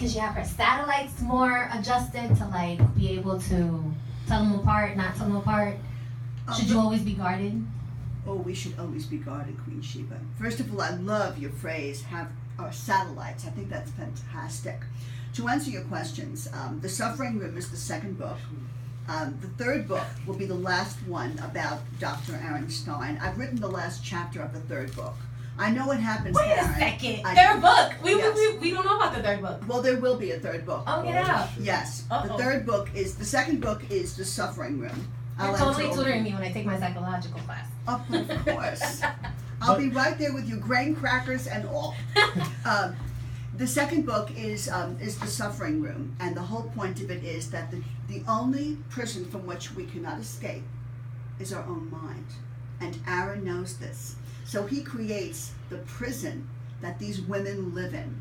Could she have her satellites more adjusted to like be able to tell them apart, not tell them apart? Should you always be guarded? Oh, we should always be guarded, Queen Sheba. First of all, I love your phrase, have our satellites. I think that's fantastic. To answer your questions, The Suffering Room is the second book. The third book will be the last one about Dr. Aaron Stein. I've written the last chapter of the third book. I know what happens. Wait a second. Third book. We don't know about the third book. Well, there will be a third book. Oh, get out. Yes. The third book is, the second book is The Suffering Room. You're totally tutoring me when I take my psychological class. Of course. I'll be right there with you, grain crackers and all. The second book is The Suffering Room, and the whole point of it is that the only prison from which we cannot escape is our own mind. And Aaron knows this. So he creates the prison that these women live in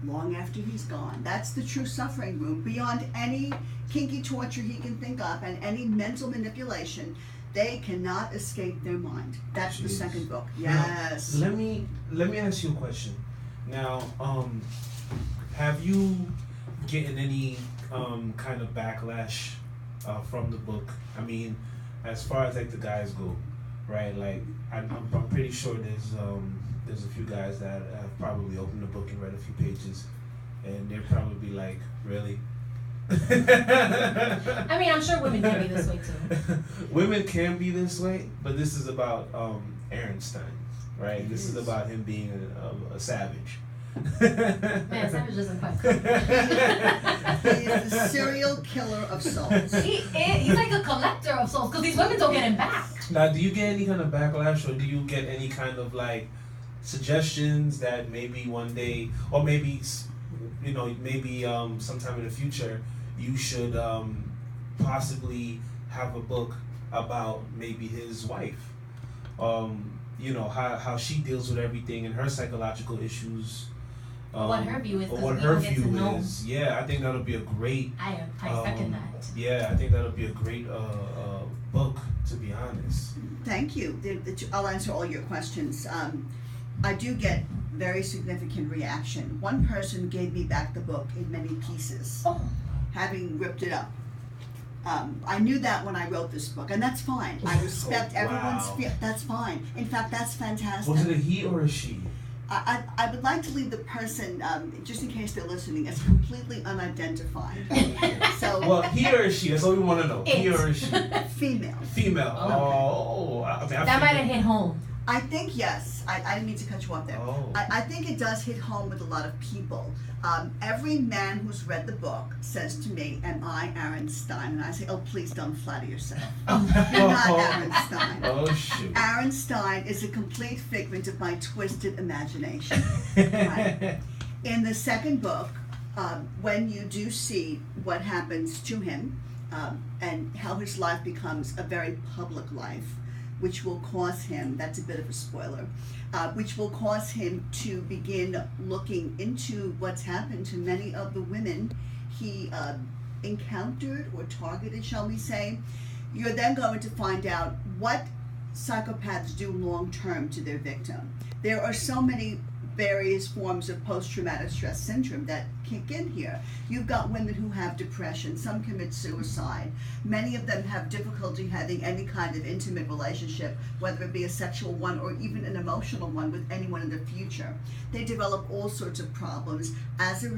long after he's gone. That's the true suffering room. Beyond any kinky torture he can think of and any mental manipulation, they cannot escape their mind. That's the second book. Yes. Now, let me ask you a question. Now, have you gotten any kind of backlash from the book? I mean, as far as like the guys go, right? Like I'm pretty sure there's a few guys that have probably opened the book and read a few pages, and they're probably like, really? I mean, I'm sure women can be this way too. Women can be this way, but this is about Aaron Stein, right? This is about him being a savage. Man, Savage doesn't quite cook. He is the serial killer of souls. He's like a collector of souls because these women don't get him back. Now, do you get any kind of backlash, or do you get any kind of like suggestions that maybe one day, or maybe sometime in the future, you should possibly have a book about maybe his wife? How she deals with everything and her psychological issues. What her view is. Or what her view is. Yeah, I think that'll be a great. I second that. Yeah, I think that'll be a great book, to be honest. Thank you. I'll answer all your questions. I do get very significant reaction. One person gave me back the book in many pieces, having ripped it up. I knew that when I wrote this book, and that's fine. I respect everyone's that's fine. In fact, that's fantastic. Was it a he or a she? I would like to leave the person, just in case they're listening, as completely unidentified. So, well, he or she, that's all we want to know. He or she? Female. Female. That might have hit home. I think yes. I didn't mean to cut you off there. I think it does hit home with a lot of people. Every man who's read the book says to me, "Am I Aaron Stein?" And I say, "Oh, please don't flatter yourself. You're not Aaron Stein. Oh, shoot. Aaron Stein is a complete figment of my twisted imagination." Right. In the second book, when you do see what happens to him and how his life becomes a very public life, which will cause him, that's a bit of a spoiler, which will cause him to begin looking into what's happened to many of the women he encountered or targeted, shall we say. You're then going to find out what psychopaths do long term to their victim. There are so many various forms of post-traumatic stress syndrome that kick in here. You've got women who have depression, some commit suicide. Many of them have difficulty having any kind of intimate relationship, whether it be a sexual one or even an emotional one with anyone in the future. They develop all sorts of problems as a